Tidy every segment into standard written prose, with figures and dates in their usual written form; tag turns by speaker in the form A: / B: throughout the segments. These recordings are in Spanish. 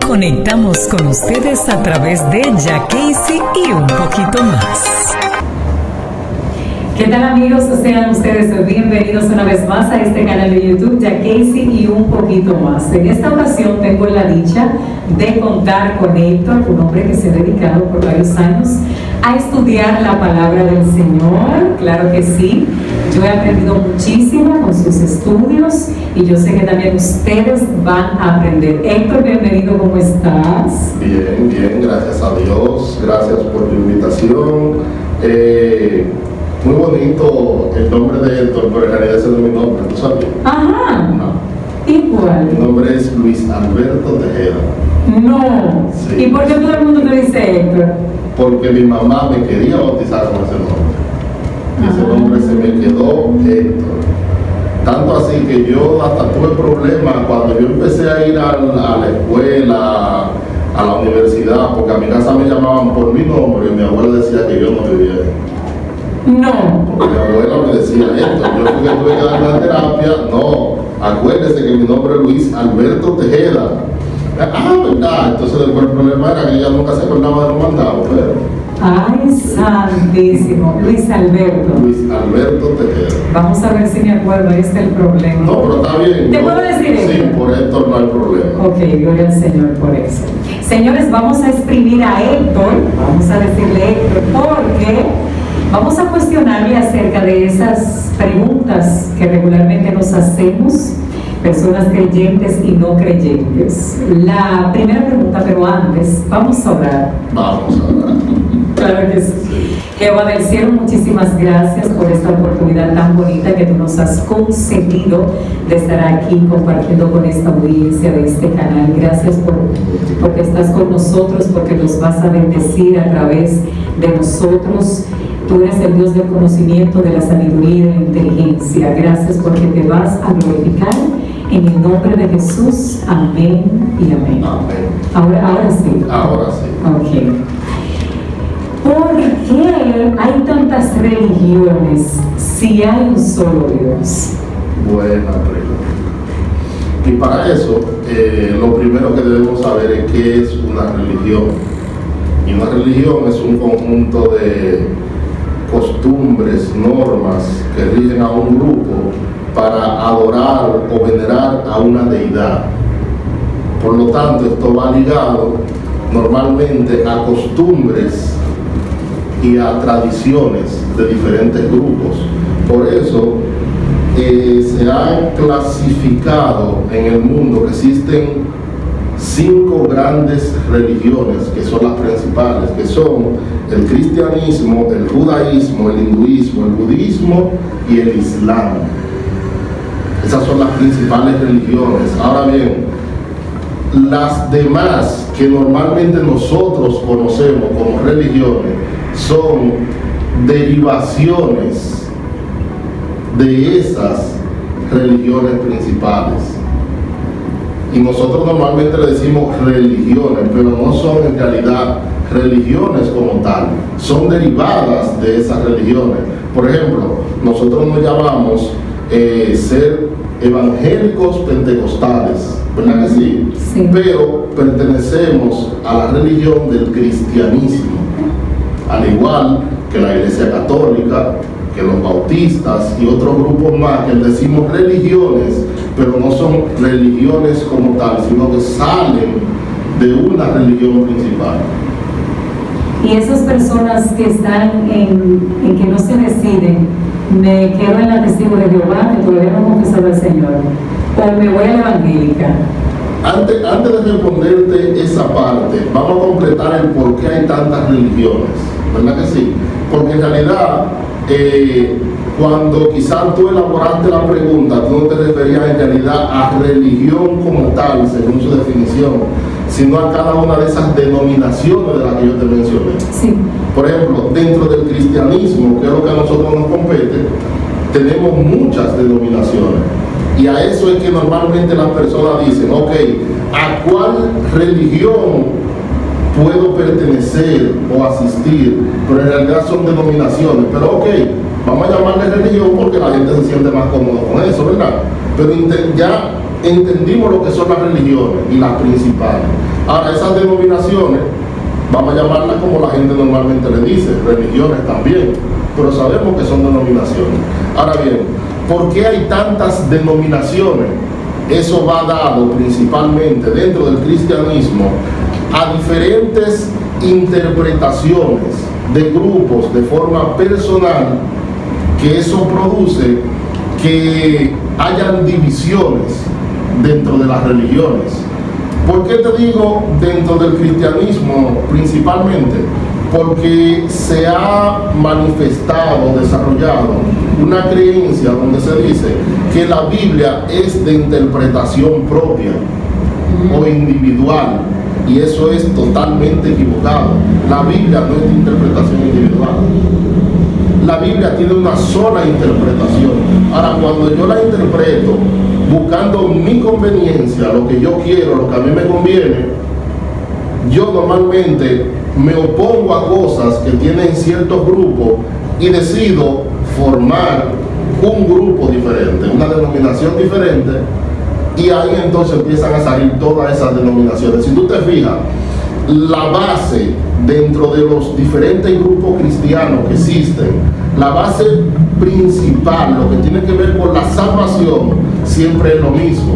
A: Conectamos con ustedes a través de Jack Casey y un poquito más.
B: ¿Qué tal, amigos? Sean ustedes bienvenidos una vez más a este canal de YouTube, Jack Casey y un poquito más. En esta ocasión tengo la dicha de contar con Héctor, un hombre que se ha dedicado por varios años a estudiar la palabra del Señor. Claro que sí, yo he aprendido muchísimo con sus estudios y yo sé que también ustedes van a aprender. Héctor, bienvenido, ¿cómo estás?
C: Bien, bien, gracias a Dios, gracias por tu invitación. Muy bonito el nombre de Héctor, pero en realidad ese no es mi nombre, ¿tú sabes?
B: Ajá.
C: No.
B: ¿Y cuál?
C: Mi nombre es Luis Alberto Tejeda.
B: No.
C: Sí.
B: ¿Y por qué todo el mundo te dice Héctor?
C: Porque mi mamá me quería bautizar con ese nombre. Y ese nombre se me quedó Héctor. Tanto así que yo hasta tuve problemas cuando yo empecé a ir a la escuela, a la universidad, porque a mi casa me llamaban por mi nombre y mi abuela decía que yo no vivía ahí.
B: No.
C: Porque mi abuela me decía esto, yo fui que tuve que dar la terapia, no, acuérdese que mi nombre es Luis Alberto Tejeda. ¿Verdad? Entonces después el problema era que ella nunca se acordaba de los mandados, pero...
B: Ay, santísimo. Luis Alberto.
C: Luis Alberto Tejeda.
B: Vamos a ver si me acuerdo, este es el problema.
C: No, pero está bien.
B: ¿Te
C: ¿no?
B: puedo decir eso?
C: Sí, por esto no hay problema.
B: Ok, gloria al Señor por eso. Señores, vamos a exprimir a Héctor, vamos a decirle Héctor, porque vamos a cuestionarle acerca de esas preguntas que regularmente nos hacemos, personas creyentes y no creyentes. La primera pregunta, pero antes, vamos a orar.
C: Vamos a hablar.
B: Claro que sí. Jehová del cielo, muchísimas gracias por esta oportunidad tan bonita que tú nos has concedido de estar aquí compartiendo con esta audiencia de este canal. Gracias porque estás con nosotros, porque nos vas a bendecir a través de nosotros. Tú eres el Dios del conocimiento, de la sabiduría y de la inteligencia. Gracias porque te vas a glorificar en el nombre de Jesús. Amén y amén.
C: Amén.
B: Ahora sí.
C: Ahora sí.
B: Ok. ¿Por qué hay tantas religiones si hay un solo Dios?
C: Buena pregunta. Y para eso, lo primero que debemos saber es qué es una religión. Y una religión es un conjunto de costumbres, normas que rigen a un grupo para adorar o venerar a una deidad. Por lo tanto, esto va ligado normalmente a costumbres y a tradiciones de diferentes grupos. Por eso se ha clasificado en el mundo que existen 5 grandes religiones que son las principales, que son el cristianismo, el judaísmo, el hinduismo, el budismo y el islam. Esas son las principales religiones. Ahora bien, las demás que normalmente nosotros conocemos como religiones son derivaciones de esas religiones principales. Y nosotros normalmente le decimos religiones, pero no son en realidad religiones como tal, son derivadas de esas religiones. Por ejemplo, nosotros nos llamamos ser evangélicos pentecostales, ¿verdad que sí?
B: Sí.
C: Pero pertenecemos a la religión del cristianismo, al igual que la Iglesia Católica, que los bautistas y otros grupos más que decimos religiones, pero no son religiones como tal, sino que salen de una religión principal.
B: Y esas personas que están en que no se deciden, me quedo en la testigo de Jehová, que todavía no he confesado al Señor, o me voy a la evangélica.
C: Antes de responderte esa parte, vamos a completar el por qué hay tantas religiones, ¿verdad que sí? Porque en realidad, cuando quizás tú elaboraste la pregunta, tú no te referías en realidad a religión como tal, según su definición, sino a cada una de esas denominaciones de las que yo te mencioné.
B: Sí.
C: Por ejemplo, dentro del cristianismo, que es lo que a nosotros nos compete, tenemos muchas denominaciones. Y a eso es que normalmente las personas dicen, ok, ¿a cuál religión puedo pertenecer o asistir? Pero en realidad son denominaciones. Pero ok, vamos a llamarle religión porque la gente se siente más cómodo con eso, ¿verdad? Pero ya entendimos lo que son las religiones y las principales. Ahora, esas denominaciones, vamos a llamarlas como la gente normalmente le dice, religiones también, pero sabemos que son denominaciones. Ahora bien, ¿por qué hay tantas denominaciones? Eso va dado principalmente dentro del cristianismo a diferentes interpretaciones de grupos de forma personal, que eso produce que hayan divisiones dentro de las religiones. ¿Por qué te digo dentro del cristianismo principalmente? Porque se ha manifestado, desarrollado una creencia donde se dice que la Biblia es de interpretación propia o individual, y eso es totalmente equivocado. La Biblia no es de interpretación individual. La Biblia tiene una sola interpretación. Ahora, cuando yo la interpreto buscando mi conveniencia, lo que yo quiero, lo que a mí me conviene, yo normalmente me opongo a cosas que tienen ciertos grupos y decido formar un grupo diferente, una denominación diferente, y ahí entonces empiezan a salir todas esas denominaciones. Si tú te fijas, la base dentro de los diferentes grupos cristianos que existen, la base principal, lo que tiene que ver con la salvación, siempre es lo mismo: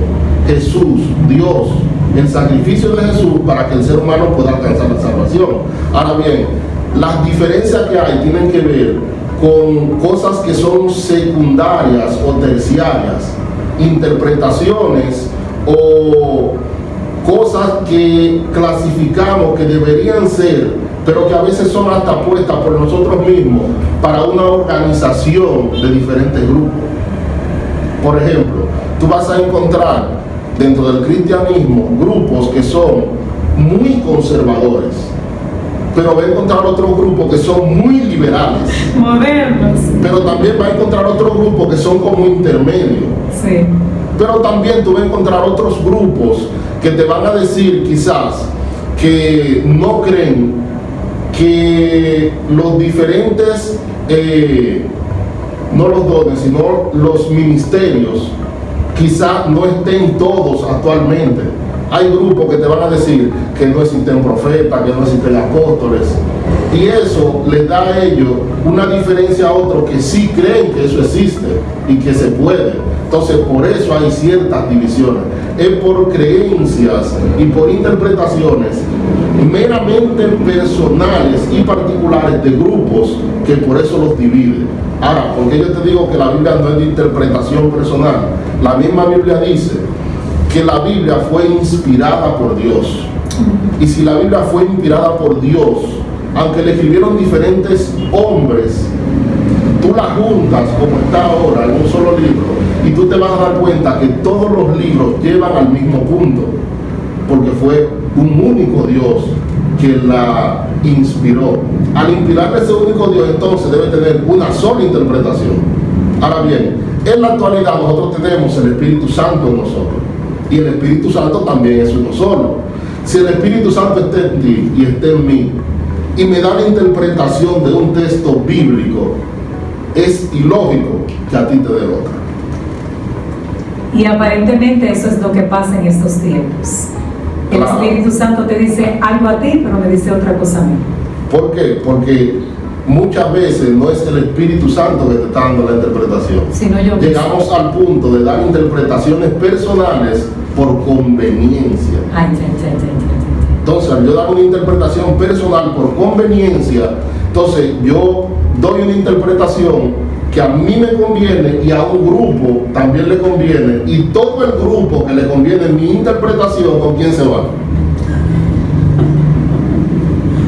C: Jesús, Dios, el sacrificio de Jesús para que el ser humano pueda alcanzar la salvación. Ahora bien, las diferencias que hay tienen que ver con cosas que son secundarias o terciarias, interpretaciones o cosas que clasificamos que deberían ser, pero que a veces son hasta puestas por nosotros mismos para una organización de diferentes grupos. Por ejemplo, tú vas a encontrar dentro del cristianismo grupos que son muy conservadores, pero va a encontrar otros grupos que son muy liberales,
B: modernos,
C: pero también va a encontrar otros grupos que son como intermedios.
B: sí.
C: Pero también tú vas a encontrar otros grupos que te van a decir quizás que no creen que los diferentes, no los dones, sino los ministerios, quizás no estén todos actualmente. Hay grupos que te van a decir que no existen profetas, que no existen apóstoles, y eso les da a ellos una diferencia a otros que sí creen que eso existe y que se puede. Entonces, por eso hay ciertas divisiones. Es por creencias y por interpretaciones meramente personales y particulares de grupos que por eso los divide. Ahora, porque yo te digo que la Biblia no es de interpretación personal, la misma Biblia dice que la Biblia fue inspirada por Dios. Y si la Biblia fue inspirada por Dios, aunque le escribieron diferentes hombres, tú la juntas como está ahora en un solo libro y tú te vas a dar cuenta que todos los libros llevan al mismo punto, porque fue un único Dios que la inspiró. Al inspirarle ese único Dios, entonces debe tener una sola interpretación. Ahora bien, en la actualidad nosotros tenemos el Espíritu Santo en nosotros, y el Espíritu Santo también es uno solo. Si el Espíritu Santo está en ti y está en mí, y me da la interpretación de un texto bíblico, es ilógico que a ti te dé otra.
B: Y aparentemente eso es lo que pasa en estos tiempos. El
C: Claro.
B: Espíritu Santo te dice algo a ti, pero me dice otra cosa a mí.
C: ¿Por qué? Porque muchas veces no es el Espíritu Santo que te está dando la interpretación.
B: Sino yo mismo.
C: Llegamos al punto de dar interpretaciones personales por conveniencia.
B: Ay, ya.
C: Entonces, al yo dar una interpretación personal por conveniencia, entonces yo doy una interpretación que a mí me conviene y a un grupo también le conviene, y todo el grupo que le conviene mi interpretación, ¿con quién se va?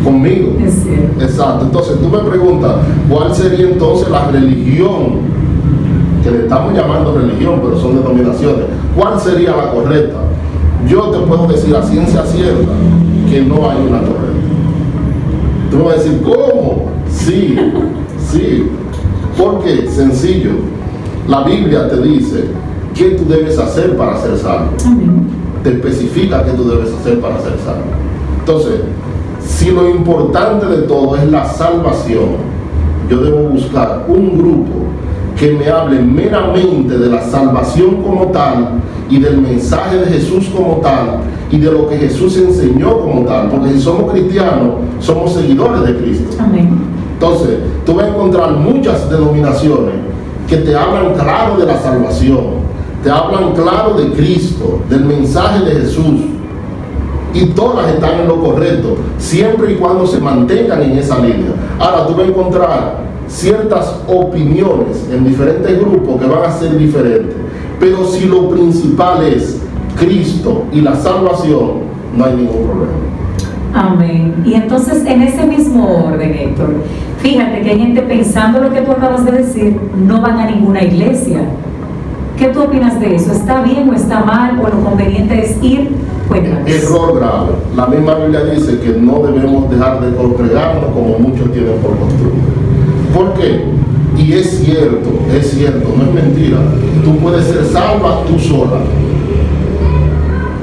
C: Conmigo.
B: Es cierto.
C: Exacto. Entonces tú me preguntas, ¿cuál sería entonces la religión? Que le estamos llamando religión, pero son denominaciones. ¿Cuál sería la correcta? Yo te puedo decir a ciencia cierta que no hay una correcta. Tú me vas a decir, ¿cómo? Sí. ¿Por qué? Sencillo. La Biblia te dice qué tú debes hacer para ser salvo.
B: Amén.
C: Te especifica qué tú debes hacer para ser salvo. Entonces, si lo importante de todo es la salvación, yo debo buscar un grupo que me hable meramente de la salvación como tal, y del mensaje de Jesús como tal y de lo que Jesús enseñó como tal, porque si somos cristianos, somos seguidores de Cristo.
B: Amén.
C: Entonces, tú vas a encontrar muchas denominaciones que te hablan claro de la salvación, te hablan claro de Cristo, del mensaje de Jesús, y todas están en lo correcto, siempre y cuando se mantengan en esa línea. Ahora, tú vas a encontrar ciertas opiniones en diferentes grupos que van a ser diferentes, pero si lo principal es Cristo y la salvación, no hay ningún problema.
B: Amén. Y entonces, en ese mismo orden, Héctor, fíjate que hay gente pensando lo que tú acabas de decir, no van a ninguna iglesia. ¿Qué tú opinas de eso? ¿Está bien o está mal? ¿O lo conveniente es ir? Cuéntanos.
C: Error grave. La misma Biblia dice que no debemos dejar de congregarnos como muchos tienen por costumbre. ¿Por qué? Y es cierto, no es mentira. Tú puedes ser salva tú sola.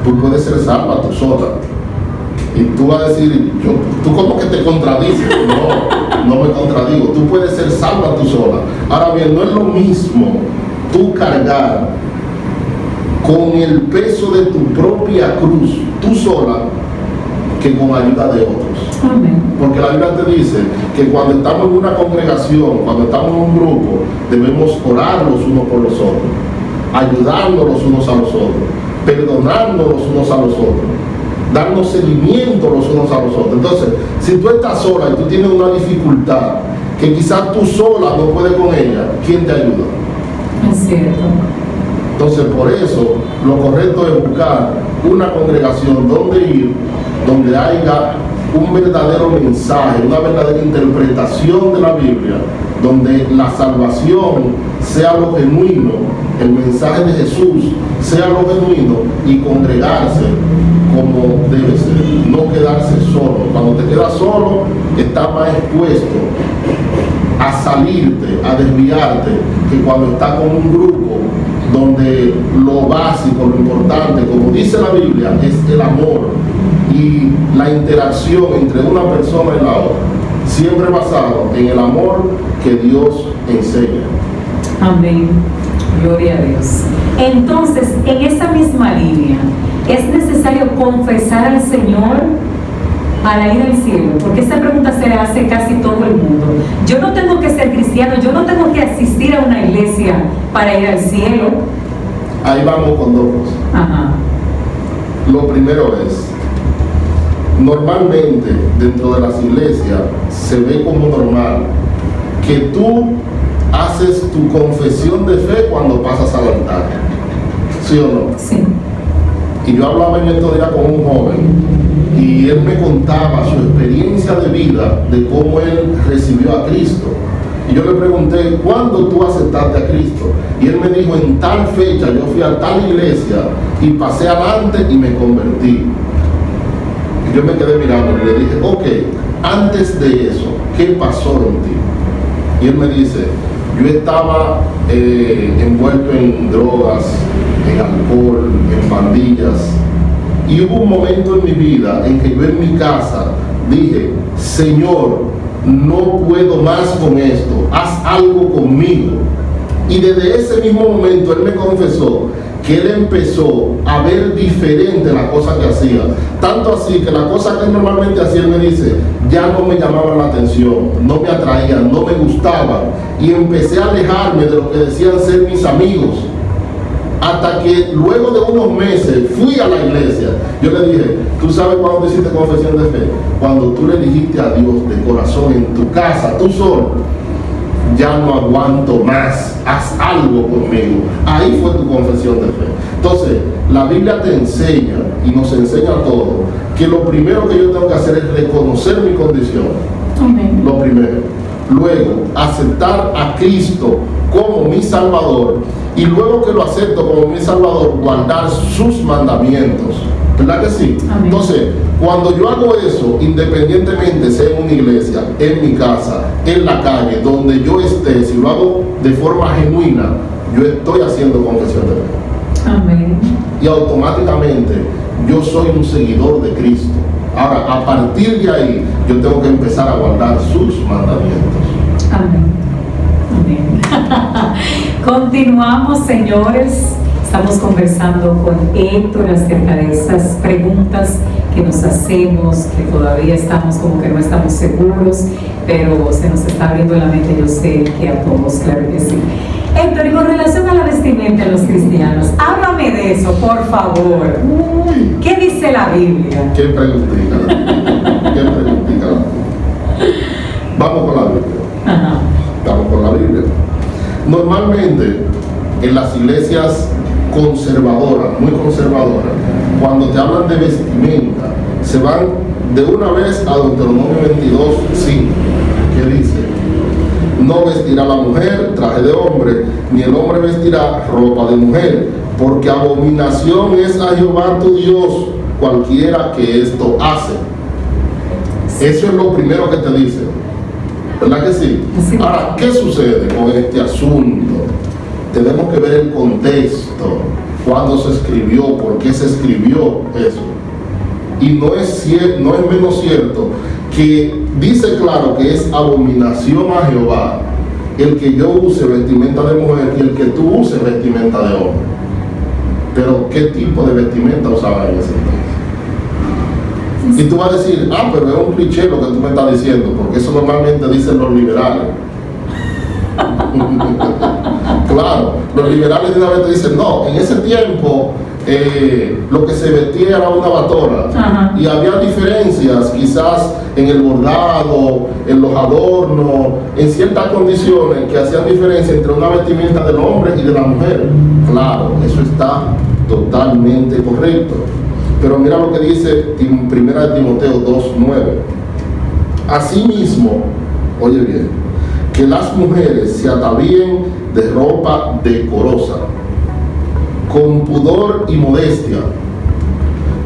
C: Tú puedes ser salva tú sola. Y tú vas a decir, tú como que te contradices. No me contradigo. Tú puedes ser salva tú sola. Ahora bien, no es lo mismo tú cargar con el peso de tu propia cruz, tú sola, que con ayuda de otros.
B: Amén.
C: Porque la Biblia te dice que cuando estamos en una congregación, cuando estamos en un grupo, debemos orar los unos por los otros, ayudarnos los unos a los otros, perdonarnos los unos a los otros, darnos seguimiento los unos a los otros. Entonces, si tú estás sola y tú tienes una dificultad que quizás tú sola no puedes con ella, ¿quién te ayuda?
B: Es cierto.
C: Entonces, por eso, lo correcto es buscar una congregación donde ir, donde haya un verdadero mensaje, una verdadera interpretación de la Biblia, donde la salvación sea lo genuino, el mensaje de Jesús sea lo genuino, y congregarse como debe ser, no quedarse solo. Cuando te quedas solo, estás más expuesto a salirte, a desviarte, que cuando estás con un grupo donde lo básico, lo importante, como dice la Biblia, es el amor y la interacción entre una persona y la otra, siempre basado en el amor que Dios enseña.
B: Amén. Gloria a Dios. Entonces, en esa misma línea, ¿es necesario confesar al Señor para ir al cielo? Porque esa pregunta se la hace casi todo el mundo. Yo no tengo que ser cristiano, yo no tengo que asistir a una iglesia para ir al cielo.
C: Ahí vamos con dos cosas.
B: Ajá.
C: Lo primero es, normalmente dentro de las iglesias se ve como normal que tú haces tu confesión de fe cuando pasas al altar. ¿Sí o no?
B: Sí.
C: Y yo hablaba en estos días con un joven y él me contaba su experiencia de vida, de cómo él recibió a Cristo. Y yo le pregunté, ¿cuándo tú aceptaste a Cristo? Y él me dijo, en tal fecha yo fui a tal iglesia y pasé adelante y me convertí. Y yo me quedé mirando y le dije, ok, antes de eso, ¿qué pasó en ti? Y él me dice, yo estaba envuelto en drogas, en alcohol, en pandillas, y hubo un momento en mi vida en que yo en mi casa dije, Señor, no puedo más con esto, haz algo conmigo. Y desde ese mismo momento él me confesó que él empezó a ver diferente la cosa que hacía, tanto así que la cosa que él normalmente hacía, él me dice, ya no me llamaban la atención, no me atraían, no me gustaban, y empecé a alejarme de lo que decían ser mis amigos, hasta que luego de unos meses fui a la iglesia. Yo le dije, ¿tú sabes cuándo hiciste confesión de fe? Cuando tú le dijiste a Dios de corazón en tu casa, tú solo, ya no aguanto más, haz algo conmigo. Ahí fue tu confesión de fe. Entonces, la Biblia te enseña y nos enseña a todos que lo primero que yo tengo que hacer es reconocer mi condición.
B: Amén.
C: Lo primero. Luego, aceptar a Cristo como mi Salvador, y luego que lo acepto como mi Salvador, guardar sus mandamientos. ¿Verdad que sí?
B: Amén.
C: Entonces, cuando yo hago eso, independientemente sea en una iglesia, en mi casa, en la calle, donde yo esté, si lo hago de forma genuina, yo estoy haciendo confesión de fe.
B: Amén.
C: Y automáticamente yo soy un seguidor de Cristo. Ahora, a partir de ahí, yo tengo que empezar a guardar sus mandamientos.
B: Amén. Amén. Continuamos, señores. Estamos conversando con Héctor acerca de esas preguntas que nos hacemos, que todavía estamos como que no estamos seguros, pero se nos está abriendo la mente, yo sé que a todos, claro que sí. Héctor, y con relación a la vestimenta de los cristianos, háblame de eso, por favor. ¿Qué dice la Biblia?
C: Qué preguntita. Qué preguntita. Vamos con la Biblia.
B: Ajá.
C: Vamos con la Biblia. Normalmente, en las iglesias conservadoras, muy conservadoras, cuando te hablan de vestimenta, se van de una vez a Deuteronomio 22, 5, que dice: no vestirá la mujer traje de hombre, ni el hombre vestirá ropa de mujer, porque abominación es a Jehová tu Dios cualquiera que esto hace. Eso es lo primero que te dice, ¿verdad que sí?
B: Sí.
C: Ahora, ¿qué sucede con este asunto? Tenemos que ver el contexto, cuándo se escribió, por qué se escribió eso. Y no es menos cierto que dice claro que es abominación a Jehová el que yo use vestimenta de mujer y el que tú uses vestimenta de hombre. Pero ¿qué tipo de vestimenta usaba en ese entonces? Y tú vas a decir, pero es un cliché lo que tú me estás diciendo, porque eso normalmente dicen los liberales. Claro, los liberales de una vez te dicen, no, en ese tiempo lo que se vestía era una batora.
B: Ajá.
C: Y había diferencias quizás en el bordado, en los adornos, en ciertas condiciones que hacían diferencia entre una vestimenta del hombre y de la mujer. Claro, eso está totalmente correcto. Pero mira lo que dice 1 Timoteo 2:9. Asimismo, oye bien, que las mujeres se atavíen de ropa decorosa, con pudor y modestia,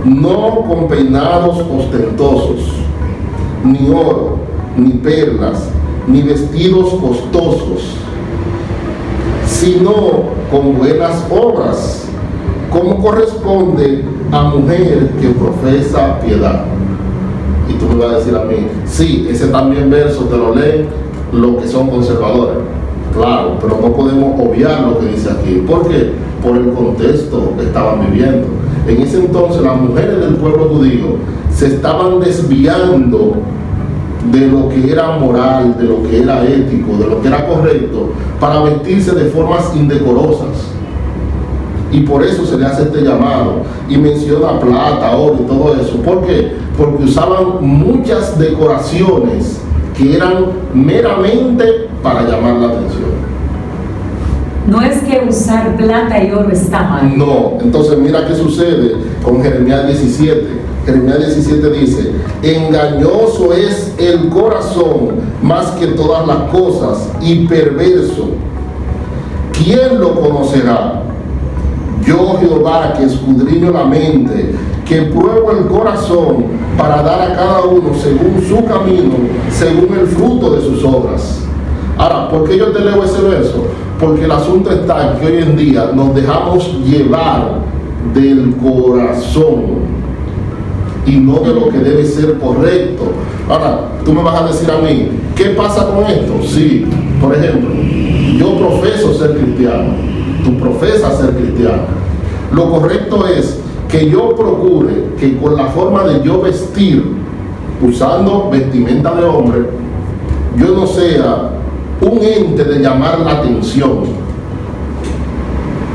C: no con peinados ostentosos, ni oro, ni perlas, ni vestidos costosos, sino con buenas obras, como corresponde a mujer que profesa piedad. Y tú me vas a decir a mí, sí, ese también verso te lo leen los que son conservadores. Claro, pero no podemos obviar lo que dice aquí. ¿Por qué? Por el contexto que estaban viviendo. En ese entonces las mujeres del pueblo judío se estaban desviando de lo que era moral, de lo que era ético, de lo que era correcto, para vestirse de formas indecorosas. Y por eso se le hace este llamado y menciona plata, oro y todo eso. ¿Por qué? Porque usaban muchas decoraciones que eran meramente para llamar la atención.
B: No es que usar plata y oro está mal.
C: No, entonces mira qué sucede con Jeremías 17. Jeremías 17 dice: engañoso es el corazón más que todas las cosas y perverso. ¿Quién lo conocerá? Yo, Jehová, que escudriño la mente, que pruebo el corazón para dar a cada uno según su camino, según el fruto de sus obras. Ahora, ¿por qué yo te leo ese verso? Porque el asunto está en que hoy en día nos dejamos llevar del corazón y no de lo que debe ser correcto. Ahora, tú me vas a decir a mí, ¿qué pasa con esto? Sí, por ejemplo, yo profeso ser cristiano. Tú profesas ser cristiano. Lo correcto es que yo procure que con la forma de yo vestir, usando vestimenta de hombre, yo no sea un ente de llamar la atención.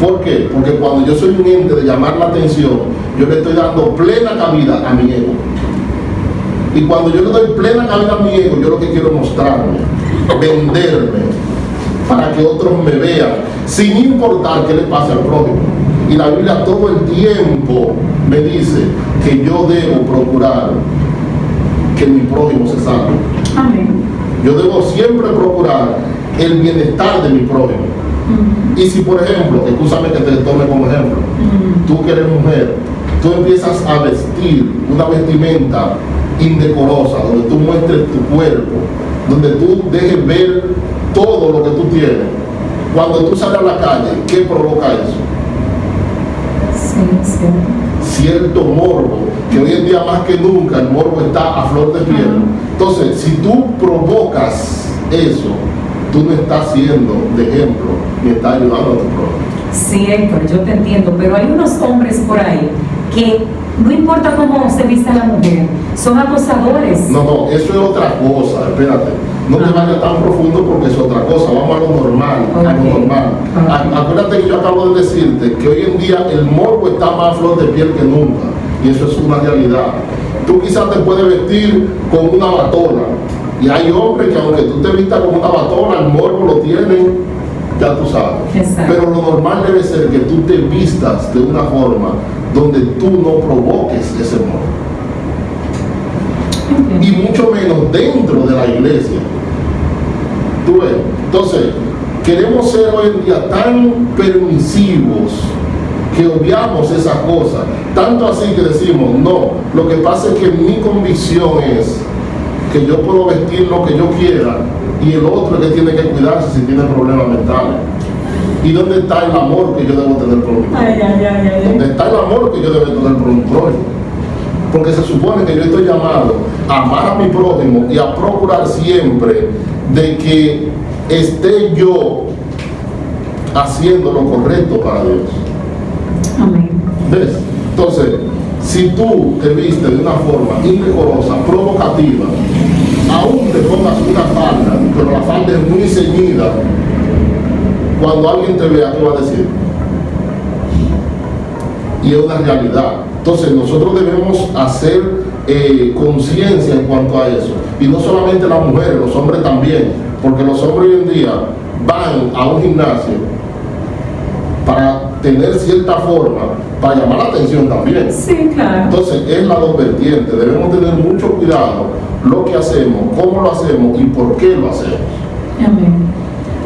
C: ¿Por qué? Porque cuando yo soy un ente de llamar la atención, yo le estoy dando plena cabida a mi ego. Y cuando yo le doy plena cabida a mi ego, yo lo que quiero es mostrarme, venderme, para que otros me vean, sin importar qué le pase al prójimo. Y la Biblia todo el tiempo me dice que yo debo procurar que mi prójimo se salve.
B: Amén.
C: Yo debo siempre procurar el bienestar de mi prójimo. Y si, por ejemplo, escúchame que te tome como ejemplo, tú que eres mujer, tú empiezas a vestir una vestimenta indecorosa, donde tú muestres tu cuerpo, donde tú dejes ver todo lo que tú tienes. Cuando tú sales a la calle, ¿qué provoca eso?
B: Sí, sí.
C: Cierto morbo, que hoy en día más que nunca el morbo está a flor de piel. Entonces, si tú provocas eso, tú no estás siendo de ejemplo ni estás ayudando a tu prójimo.
B: Sí, Héctor, yo te entiendo, pero hay unos hombres por ahí que no importa cómo se vista la mujer, son acosadores.
C: No, eso es otra cosa, espérate. No te vayas tan profundo porque es otra cosa. Vamos a lo normal, a lo normal. Acuérdate que yo acabo de decirte que hoy en día el morbo está más a flor de piel que nunca. Y eso es una realidad. Tú quizás te puedes vestir con una batola. Y hay hombres que aunque tú te vistas con una batola, el morbo lo tienen, ya tú sabes.
B: Exacto.
C: Pero lo normal debe ser que tú te vistas de una forma donde tú no provoques ese morbo. Y mucho menos dentro de la iglesia. ¿Tú ves? Entonces, queremos ser hoy en día tan permisivos que obviamos esas cosas. Tanto así que decimos, no, lo que pasa es que mi convicción es que yo puedo vestir lo que yo quiera y el otro es que tiene que cuidarse si tiene problemas mentales. ¿Y dónde está el amor que yo debo tener por mi prójimo? ¿Dónde está el amor que yo debo tener por mi prójimo? Porque se supone que yo estoy llamado a amar a mi prójimo y a procurar siempre de que esté yo haciendo lo correcto para Dios.
B: Amén.
C: ¿Ves? Entonces, si tú te vistes de una forma indecorosa, provocativa, aún te pongas una falda, pero la falda es muy ceñida, cuando alguien te vea, ¿qué va a decir? Y es una realidad. Entonces nosotros debemos hacer conciencia en cuanto a eso. Y no solamente las mujeres, los hombres también. Porque los hombres hoy en día van a un gimnasio para tener cierta forma, para llamar la atención también.
B: Sí, claro.
C: Entonces es la dos vertientes. Debemos tener mucho cuidado lo que hacemos, cómo lo hacemos y por qué lo hacemos.
B: Amén.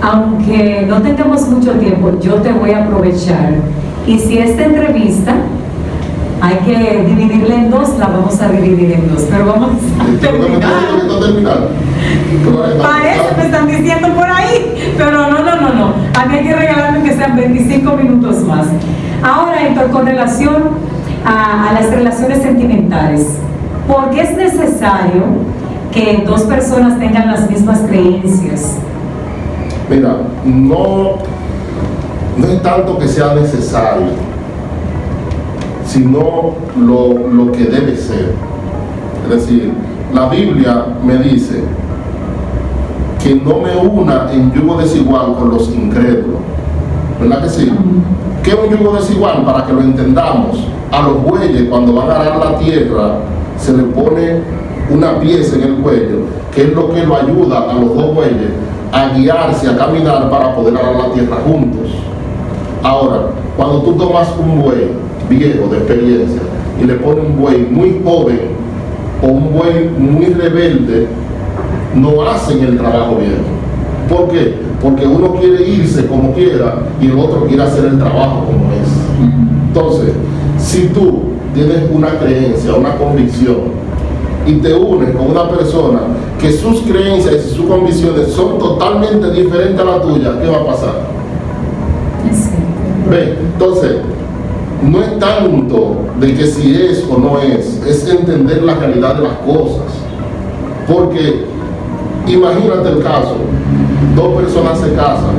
B: Aunque no tengamos mucho tiempo, yo te voy a aprovechar. Y si esta entrevista hay que dividirla en dos, la vamos a dividir en dos. Pero vamos a terminar. Parece, me están diciendo por ahí. Pero no. A mí hay que regalarme que sean 25 minutos más. Ahora, Héctor, con relación a las relaciones sentimentales, ¿por qué es necesario que dos personas tengan las mismas creencias?
C: Mira, no es tanto que sea necesario, sino lo que debe ser. Es decir, la Biblia me dice que no me una en yugo desigual con los incrédulos. ¿Verdad que sí? ¿Qué es un yugo desigual? Para que lo entendamos. A los bueyes, cuando van a arar la tierra, se le pone una pieza en el cuello, que es lo que lo ayuda a los dos bueyes a guiarse, a caminar para poder arar la tierra juntos. Ahora, cuando tú tomas un buey viejo de experiencia y le pones un buey muy joven o un buey muy rebelde, no hacen el trabajo bien. ¿Por qué? Porque uno quiere irse como quiera y el otro quiere hacer el trabajo como es. Entonces, si tú tienes una creencia, una convicción y te unes con una persona que sus creencias y sus convicciones son totalmente diferentes a la tuya, ¿qué va a pasar? ¿Ve? Entonces, no es tanto de que si es o no es entender la realidad de las cosas. Porque imagínate el caso, dos personas se casan,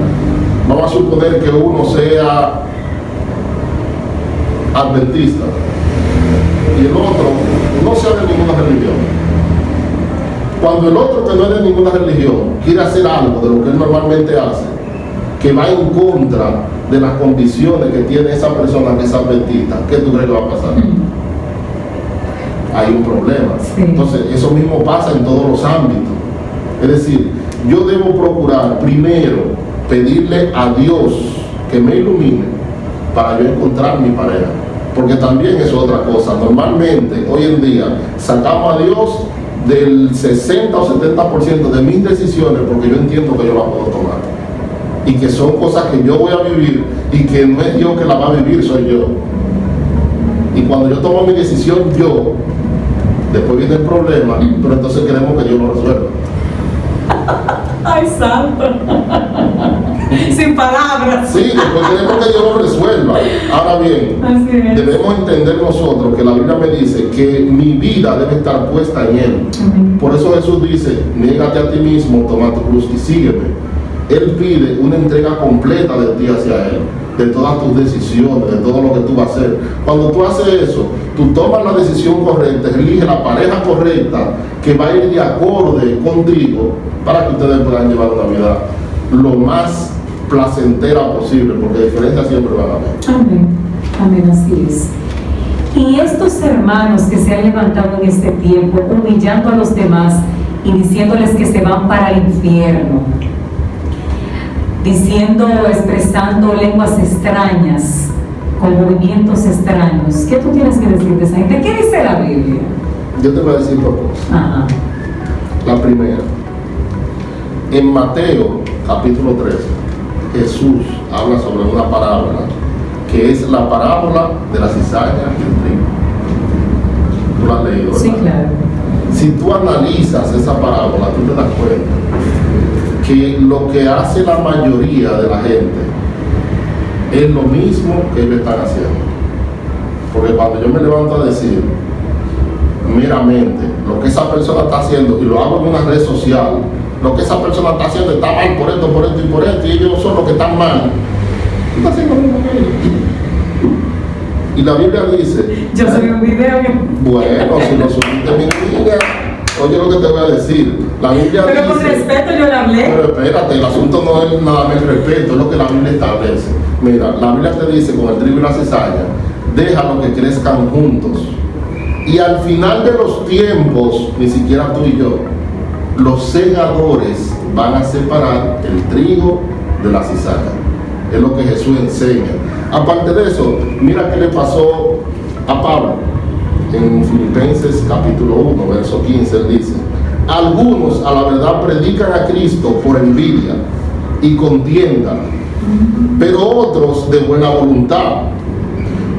C: vamos a suponer que uno sea adventista y el otro no sea de ninguna religión. Cuando el otro que no es de ninguna religión quiere hacer algo de lo que él normalmente hace, que va en contra de las condiciones que tiene esa persona que es adventista, ¿qué tú crees que va a pasar? Hay un problema.
B: Sí.
C: Entonces, eso mismo pasa en todos los ámbitos. Es decir, yo debo procurar primero pedirle a Dios que me ilumine para yo encontrar mi pareja. Porque también es otra cosa. Normalmente, hoy en día, sacamos a Dios del 60 o 70% de mis decisiones porque yo entiendo que yo las puedo tomar. Y que son cosas que yo voy a vivir y que no es Dios que las va a vivir, soy yo. Y cuando yo tomo mi decisión, después viene el problema, pero entonces queremos que Dios lo resuelva.
B: ¡Ay, santo! Sin palabras.
C: Sí, después queremos que Dios lo resuelva. Ahora bien,
B: Así es.
C: debemos entender nosotros que la Biblia me dice que mi vida debe estar puesta en Él. Por eso Jesús dice, niégate a ti mismo, toma tu cruz y sígueme. Él pide una entrega completa de ti hacia Él. de todas tus decisiones, de todo lo que tú vas a hacer. Cuando tú haces eso, tú tomas la decisión correcta, eliges la pareja correcta que va a ir de acorde contigo para que ustedes puedan llevar una vida lo más placentera posible, porque diferencias siempre van a haber.
B: Amén, amén, así es. Y estos hermanos que se han levantado en este tiempo, humillando a los demás y diciéndoles que se van para el infierno, diciendo, expresando lenguas extrañas, con movimientos extraños, ¿qué tú tienes que decir de esa gente? ¿Qué dice la Biblia?
C: Yo te voy a decir dos cosas.
B: Ajá.
C: La primera, en Mateo capítulo 13, Jesús habla sobre una parábola que es la parábola de la cizaña y el trigo. ¿Tú la has leído?
B: Sí,
C: ¿verdad?
B: claro.
C: Si tú analizas esa parábola, tú te das cuenta que lo que hace la mayoría de la gente es lo mismo que ellos están haciendo. Porque cuando yo me levanto a decir meramente lo que esa persona está haciendo y lo hago en una red social, lo que esa persona está haciendo está mal por esto, por esto y por esto, y ellos son los que están mal, tú estás haciendo lo mismo que ellos. Y la Biblia dice,
B: Yo subí un video que...
C: bueno, si lo subiste mi niña, oye lo que te voy a decir. La Biblia
B: Pero con
C: dice,
B: respeto yo le hablé.
C: pero espérate, el asunto no es nada más el respeto, es lo que la Biblia establece. Mira, la Biblia te dice con el trigo y la cizaña, déjalo que crezcan juntos. Y al final de los tiempos, ni siquiera tú y yo, los segadores van a separar el trigo de la cizaña. Es lo que Jesús enseña. Aparte de eso, mira qué le pasó a Pablo. En Filipenses capítulo 1, verso 15, él dice, algunos a la verdad predican a Cristo por envidia y contienda, pero otros de buena voluntad.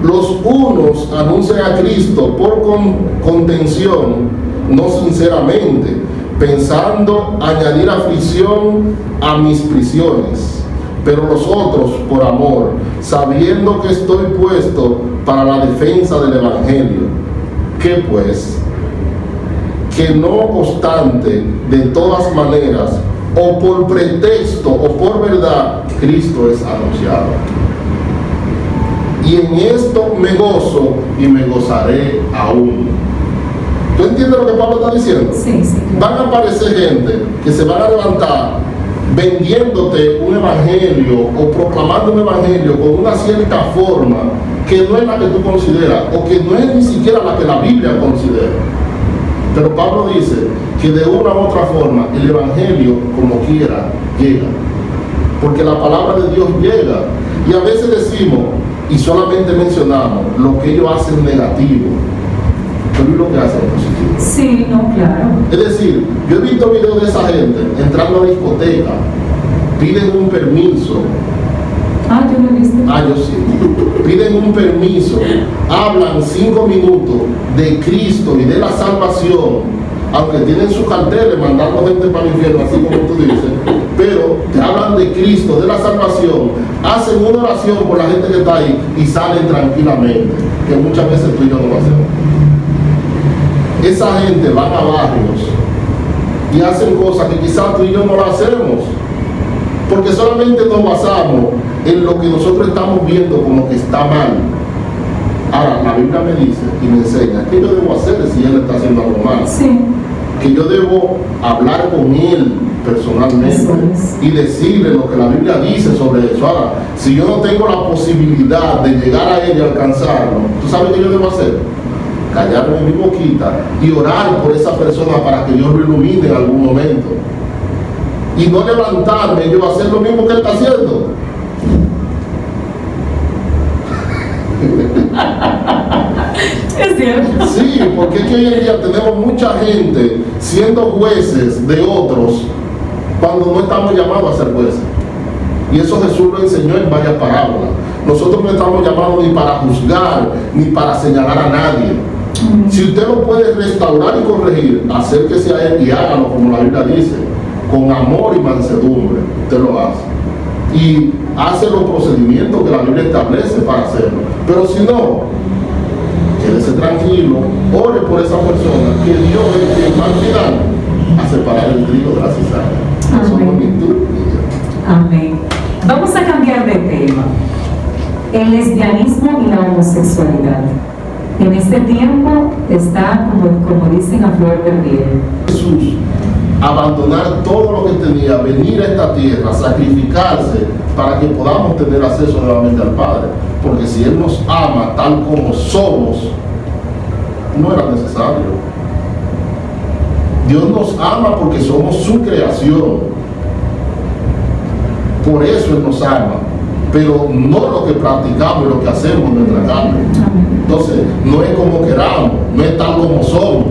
C: Los unos anuncian a Cristo por contención, no sinceramente, pensando añadir aflicción a mis prisiones, pero los otros por amor, sabiendo que estoy puesto para la defensa del Evangelio. ¿Qué pues? Que no obstante, de todas maneras, o por pretexto o por verdad, Cristo es anunciado. Y en esto me gozo y me gozaré aún. ¿Tú entiendes lo que Pablo está diciendo?
B: Sí, sí.
C: Van a aparecer gente que se van a levantar vendiéndote un evangelio o proclamando un evangelio con una cierta forma que no es la que tú consideras o que no es ni siquiera la que la Biblia considera. Pero Pablo dice que de una u otra forma el evangelio, como quiera, llega. Porque la palabra de Dios llega. Y a veces decimos, y solamente mencionamos, lo que ellos hacen negativo, pero es lo que hacen positivo.
B: Sí, no, claro.
C: Es decir, yo he visto videos de esa gente entrando a discoteca, piden un permiso.
B: Ah, yo lo he visto.
C: Ah, yo sí. Piden un permiso, hablan 5 minutos de Cristo y de la salvación, aunque tienen sus carteles mandando gente para el infierno, así como tú dices, pero te hablan de Cristo, de la salvación, hacen una oración por la gente que está ahí y salen tranquilamente, que muchas veces tú y yo no lo hacemos. Esa gente van a barrios y hacen cosas que quizás tú y yo no las hacemos, porque solamente nos basamos en lo que nosotros estamos viendo como que está mal. Ahora, la Biblia me dice y me enseña qué yo debo hacer si él está haciendo algo mal.
B: Sí.
C: Que yo debo hablar con él personalmente
B: Eso es.
C: y decirle lo que la Biblia dice sobre eso. Ahora, si yo no tengo la posibilidad de llegar a él y alcanzarlo, ¿tú sabes qué yo debo hacer? Callarme en mi boquita y orar por esa persona para que Dios lo ilumine en algún momento. Y no levantarme y yo hacer lo mismo que él está haciendo.
B: Es cierto.
C: Sí, porque es que hoy en día tenemos mucha gente siendo jueces de otros cuando no estamos llamados a ser jueces. Y eso Jesús lo enseñó en varias parábolas. Nosotros no estamos llamados ni para juzgar, ni para señalar a nadie. Si usted lo puede restaurar y corregir, acérquese a él y hágalo como la Biblia dice, con amor y mansedumbre. Usted lo hace. Y hace los procedimientos que la Biblia establece para hacerlo. Pero si no, quédese tranquilo, ore por esa persona, que Dios es quien va al final a separar el trigo de la cizaña. Eso no es ni tú ni yo.
B: Amén. Vamos a cambiar de tema. el lesbianismo y la homosexualidad. En este tiempo está, como dicen, a flor de piel.
C: Jesús, abandonar todo lo que tenía, venir a esta tierra, sacrificarse para que podamos tener acceso nuevamente al Padre. Porque si Él nos ama tal como somos, no era necesario. Dios nos ama porque somos su creación. Por eso Él nos ama, pero no lo que practicamos y lo que hacemos en nuestra carne. Entonces, no es como queramos, no es tal como somos,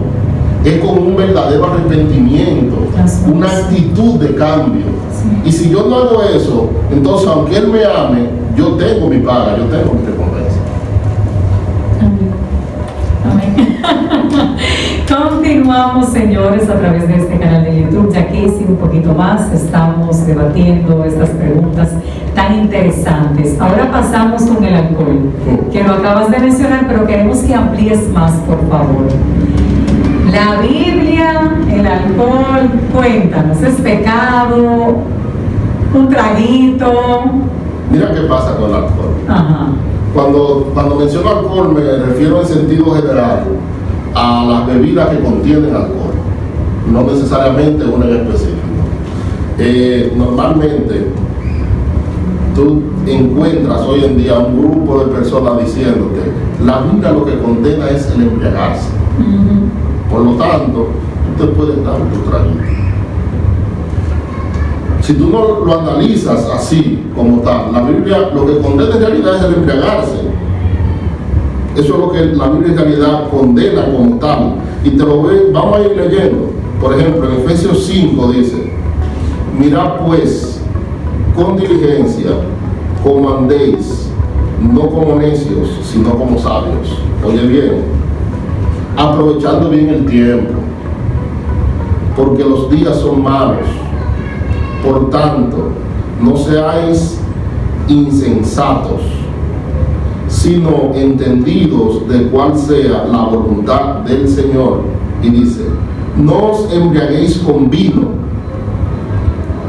C: es como un verdadero arrepentimiento, una actitud de cambio. Y si yo no hago eso, entonces aunque Él me ame, yo tengo mi paga, yo tengo mi recompensa.
B: Amén. Continuamos, señores, a través de este canal de YouTube. Ya que sí, un poquito más, estamos debatiendo estas preguntas tan interesantes. Ahora pasamos con el alcohol, que lo acabas de mencionar, pero queremos que amplíes más, por favor. La Biblia, el alcohol, cuéntanos, ¿es pecado? ¿Un traguito?
C: Mira qué pasa con el alcohol.
B: Ajá.
C: Cuando menciono alcohol me refiero en sentido general a las bebidas que contienen alcohol, no necesariamente una en específico. Normalmente tú encuentras hoy en día un grupo de personas diciéndote, la Biblia lo que condena es el embriagarse. Por lo tanto, tú te puedes dar tu traguito. Si tú no lo analizas así como tal, la Biblia lo que condena en realidad es el embriagarse. Eso es lo que la Biblia en realidad condena como tal. Y te lo vamos a ir leyendo. Por ejemplo, en Efesios 5 dice, mirad pues con diligencia como andéis, no como necios, sino como sabios. Oye bien, aprovechando bien el tiempo, porque los días son malos. Por tanto, no seáis insensatos, sino entendidos de cuál sea la voluntad del Señor. Y dice, no os embriaguéis con vino,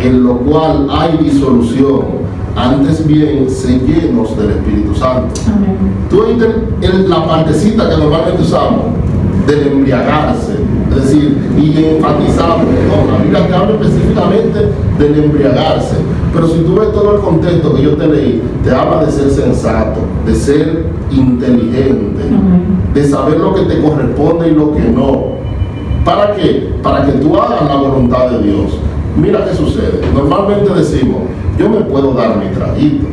C: en lo cual hay disolución, antes bien, sé llenos del Espíritu Santo.
B: Amén.
C: Tú oíste la partecita que normalmente usamos, del embriagarse, es decir, y enfatizamos, no, la Biblia te habla específicamente del embriagarse, pero si tú ves todo el contexto que yo te leí, te habla de ser sensato, de ser inteligente, de saber lo que te corresponde y lo que no. ¿Para qué? Para que tú hagas la voluntad de Dios. Mira qué sucede, normalmente decimos, yo me puedo dar mi traguito,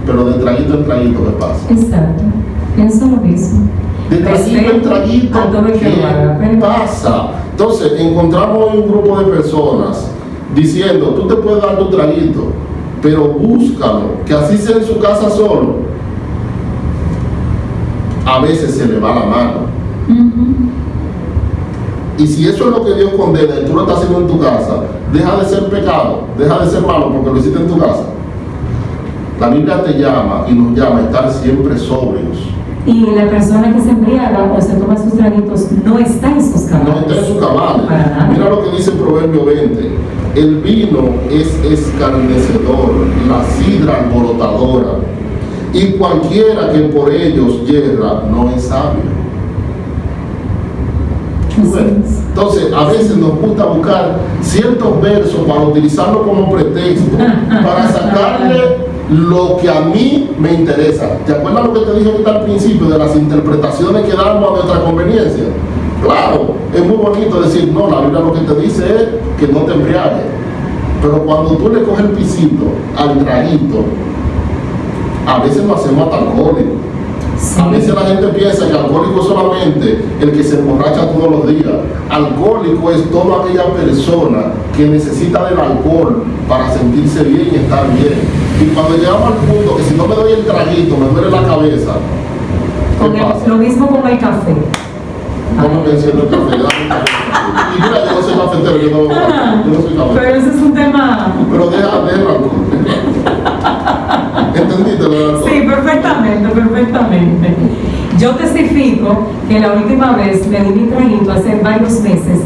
C: pero de traguito en traguito, ¿qué pasa?
B: Exacto, pienso lo mismo.
C: De traguito en traguito, ¿qué pasa? Entonces, encontramos un grupo de personas diciendo, tú te puedes dar tu traguito, pero búscalo, que así sea en su casa solo. A veces se le va la mano. Y si eso es lo que Dios condena y tú lo estás haciendo en tu casa, deja de ser pecado, deja de ser malo porque lo hiciste en tu casa. La Biblia te llama y nos llama a estar siempre sobrios.
B: Y la persona que se embriaga o se toma sus traguitos no está en sus cabales.
C: No está en sus cabales. Mira lo que dice Proverbio 20. El vino es escarnecedor, la sidra alborotadora, y cualquiera que por ellos yerra no es sabio. Entonces, a veces nos gusta buscar ciertos versos para utilizarlo como pretexto, para sacarle lo que a mí me interesa. ¿Te acuerdas lo que te dije ahorita al principio de las interpretaciones que damos a nuestra conveniencia? Claro, es muy bonito decir, no, la Biblia lo que te dice es que no te embriagues. Pero cuando tú le coges el pisito al traguito, a veces lo hacemos hasta alcohólico. A veces la gente piensa que alcohólico es solamente el que se emborracha todos los días. Alcohólico es toda aquella persona que necesita del alcohol para sentirse bien y estar bien. Y cuando llegamos al punto que si no me doy el traguito, me duele la cabeza, ¿qué pasa?
B: Lo mismo con el café.
C: ¿Cómo me enciendo el café? Y mira, yo no soy cafetero, yo no soy cafetero.
B: Pero ese es un tema...
C: Pero deja el alcohol. ¿Entendiste lo del alcohol?
B: Sí, perfectamente. Yo testifico que la última vez me di mi traguito hace varios meses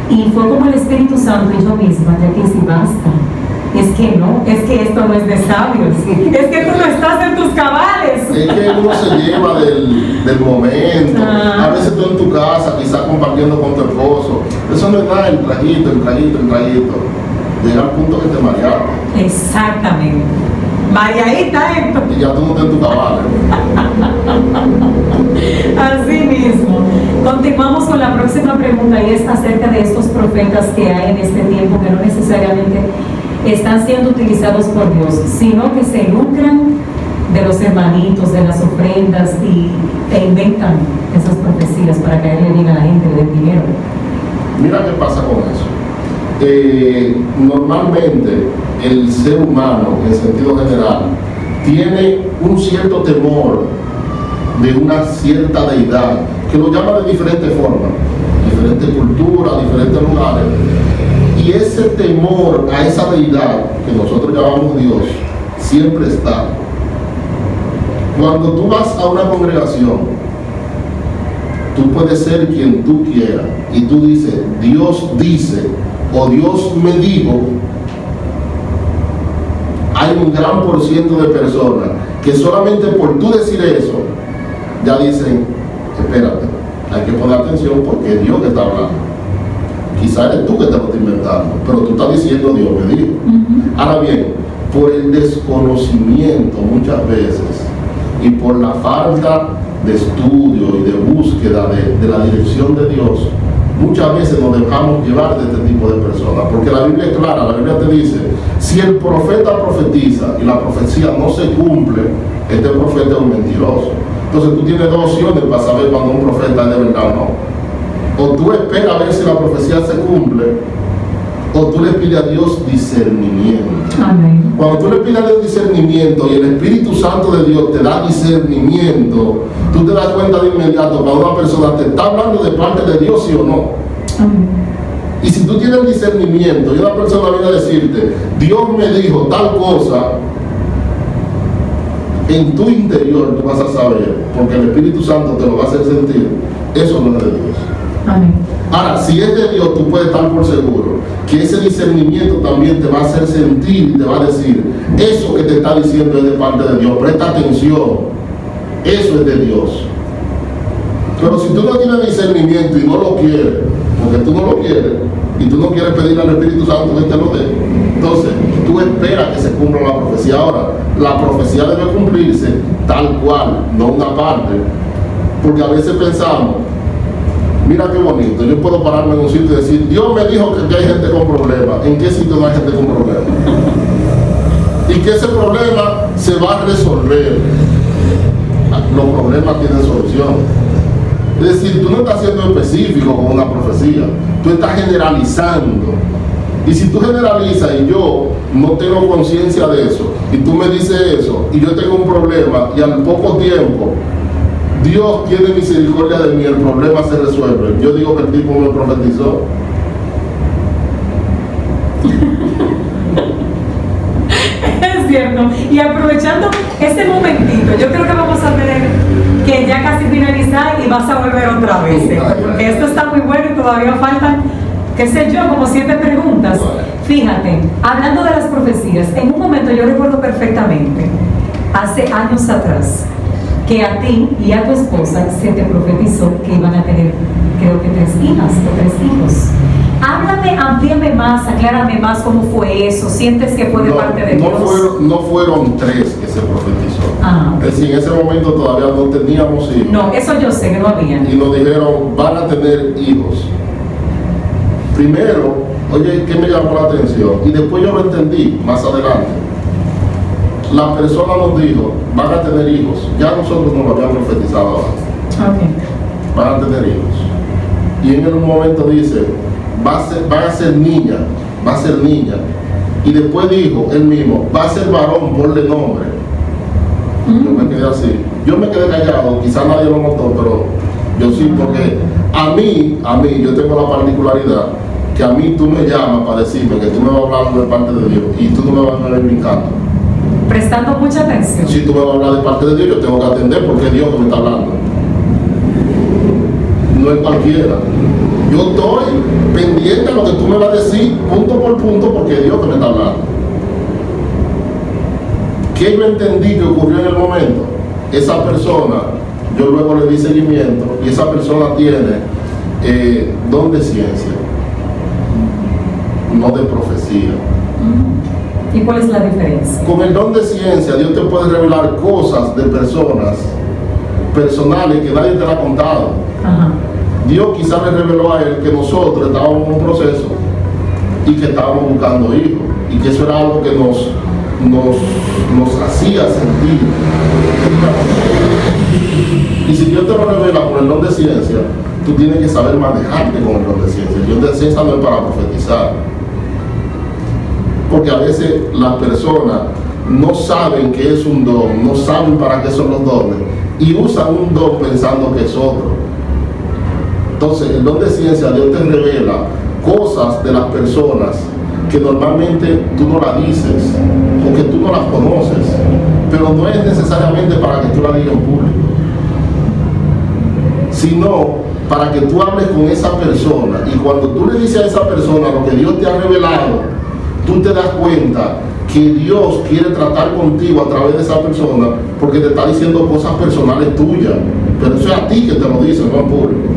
B: y fue como el Espíritu Santo y yo misma, ya que sí basta. Y Es que no, es que esto no es de sabios. Es que tú no estás en tus cabales.
C: Es que uno se lleva del momento.
B: Ah.
C: A veces tú en tu casa, quizás compartiendo con tu esposo. Eso no es nada, el traguito. Llega al punto que te mareaste.
B: Exactamente. Mareadita esto.
C: Y ya tú no estás en tu cabal.
B: Así mismo. Continuamos con la próxima pregunta y es acerca de estos profetas que hay en este tiempo que no necesariamente están siendo utilizados por Dios, sino que se lucran de los hermanitos, de las ofrendas e inventan esas profecías para caerle bien a la gente, le den dinero.
C: Mira qué pasa con eso. Normalmente el ser humano, en sentido general, tiene un cierto temor de una cierta deidad, que lo llama de diferentes formas, diferentes culturas, diferentes lugares, y ese temor a esa deidad que nosotros llamamos Dios siempre está. Cuando tú vas a una congregación, tú puedes ser quien tú quieras y tú dices, Dios dice o Dios me dijo. Hay un gran por ciento de personas que solamente por tú decir eso ya dicen, espérate, hay que poner atención porque es Dios que está hablando. Quizá eres tú que te lo estás inventando, pero tú estás diciendo Dios me dijo. Ahora bien, por el desconocimiento muchas veces y por la falta de estudio y de búsqueda de la dirección de Dios, muchas veces nos dejamos llevar de este tipo de personas, porque la Biblia es clara. La Biblia te dice, si el profeta profetiza y la profecía no se cumple, este profeta es un mentiroso. Entonces tú tienes dos opciones para saber cuando un profeta es de verdad o no. O tú esperas a ver si la profecía se cumple, o tú le pides a Dios discernimiento.
B: Amén.
C: Cuando tú le pides a Dios discernimiento y el Espíritu Santo de Dios te da discernimiento, tú te das cuenta de inmediato cuando una persona te está hablando de parte de Dios, sí o no.
B: Amén.
C: Y si tú tienes discernimiento y una persona viene a decirte, Dios me dijo tal cosa, en tu interior tú vas a saber, porque el Espíritu Santo te lo va a hacer sentir, eso no es de Dios.
B: Amén.
C: Ahora, si es de Dios, tú puedes estar por seguro que ese discernimiento también te va a hacer sentir y te va a decir, eso que te está diciendo es de parte de Dios, presta atención, eso es de Dios. Pero si tú no tienes discernimiento y no lo quieres, porque tú no lo quieres, y tú no quieres pedirle al Espíritu Santo que te lo dé, entonces tú esperas que se cumpla la profecía. Ahora, la profecía debe cumplirse tal cual, no una parte, porque a veces pensamos, mira qué bonito, yo puedo pararme en un sitio y decir, Dios me dijo que hay gente con problemas. ¿En qué sitio no hay gente con problemas? Y que ese problema se va a resolver. Los problemas tienen solución. Es decir, tú no estás siendo específico con una profecía, tú estás generalizando. Y si tú generalizas y yo no tengo conciencia de eso, y tú me dices eso, y yo tengo un problema, y al poco tiempo Dios tiene misericordia de mí, el problema se resuelve, yo digo que el tipo me profetizó.
B: Es cierto. Y aprovechando ese momentito, yo creo que vamos a tener que ya casi finalizar y vas a volver otra vez, porque esto está muy bueno y todavía faltan, qué sé yo, como 7 preguntas. Fíjate, hablando de las profecías, en un momento yo recuerdo perfectamente, hace años atrás, que a ti y a tu esposa se te profetizó que iban a tener, creo que 3 hijas o 3 hijos. Háblame, amplíame más, aclárame más cómo fue eso. ¿Sientes que fue de parte de Dios?
C: No fueron 3 que se profetizó.
B: Okay.
C: Es decir, en ese momento todavía no teníamos hijos.
B: No, eso yo sé que no había.
C: Y nos dijeron, van a tener hijos. Primero, oye, ¿qué me llamó la atención? Y después yo lo entendí más adelante. La persona nos dijo, van a tener hijos. Ya nosotros nos lo habíamos profetizado ahora.
B: Okay.
C: Van a tener hijos. Y en un momento dice, van a ser niña, va a ser niña. Y después dijo él mismo, va a ser varón, ponle nombre. Yo me quedé así. Yo me quedé callado, quizás nadie lo notó, pero yo sí, porque a mí, yo tengo la particularidad que a mí tú me llamas para decirme que tú me vas hablando de parte de Dios y tú no me vas a ver brincando.
B: Prestando mucha atención.
C: Si tú me vas a hablar de parte de Dios, yo tengo que atender porque es Dios que me está hablando. No es cualquiera. Yo estoy pendiente a lo que tú me vas a decir punto por punto porque es Dios que me está hablando. ¿Qué yo entendí que ocurrió en el momento? Esa persona, yo luego le di seguimiento y esa persona tiene don de ciencia, no de profecía.
B: ¿Y cuál es la diferencia?
C: Con el don de ciencia, Dios te puede revelar cosas de personas personales que nadie te la ha contado.
B: Ajá.
C: Dios quizás le reveló a él que nosotros estábamos en un proceso y que estábamos buscando hijos y que eso era algo que nos hacía sentir. Y si Dios te lo revela por el don de ciencia, tú tienes que saber manejarte con el don de ciencia. El don de ciencia no es para profetizar, porque a veces las personas no saben qué es un don, no saben para qué son los dones y usan un don pensando que es otro. Entonces el don de ciencia, Dios te revela cosas de las personas que normalmente tú no las dices o que tú no las conoces, pero no es necesariamente para que tú la digas en público, sino para que tú hables con esa persona y cuando tú le dices a esa persona lo que Dios te ha revelado, tú te das cuenta que Dios quiere tratar contigo a través de esa persona porque te está diciendo cosas personales tuyas, pero eso es a ti que te lo dice, no en público.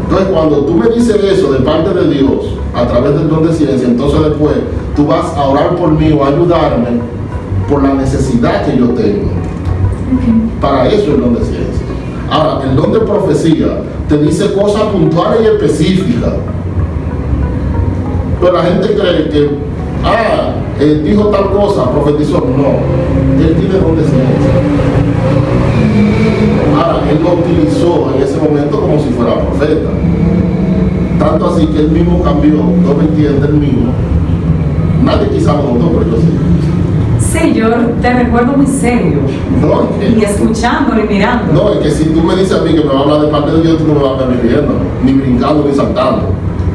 C: Entonces cuando tú me dices eso de parte de Dios a través del don de ciencia, entonces después tú vas a orar por mí o a ayudarme por la necesidad que yo tengo. Para eso es el don de ciencia. Ahora, el don de profecía te dice cosas puntuales y específicas. Pero la gente cree que, dijo tal cosa, profetizó. No, él tiene don de ciencia. Ahora, él lo utilizó en ese momento como si fuera profeta. Tanto así que él mismo cambió, no me entiende él mismo. Nadie quizá lo notó, pero yo sí.
B: Señor, te recuerdo muy serio.
C: No,
B: Y escuchándolo y mirando.
C: no, es que si tú me dices a mí que me va a hablar de parte de Dios, tú no me vas a estar viviendo, ni brincando, ni saltando.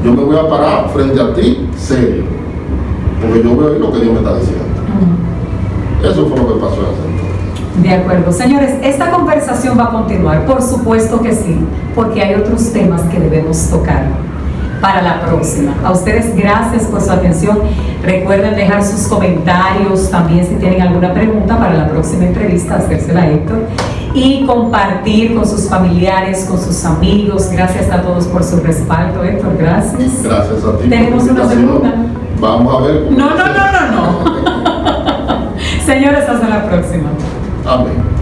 C: Yo me voy a parar frente a ti, serio. Porque yo veo ahí lo que Dios me está diciendo. Eso fue lo que pasó en ese.
B: De acuerdo. Señores, esta conversación va a continuar, por supuesto que sí, porque hay otros temas que debemos tocar para la próxima. A ustedes gracias por su atención. Recuerden dejar sus comentarios también si tienen alguna pregunta para la próxima entrevista, hacérsela a Héctor, y compartir con sus familiares, con sus amigos. Gracias a todos por su respaldo, Héctor, gracias.
C: Gracias a ti.
B: Tenemos
C: por la
B: una
C: invitación.
B: segunda.
C: Vamos a ver.
B: No. Señores, hasta la próxima.
C: Amén.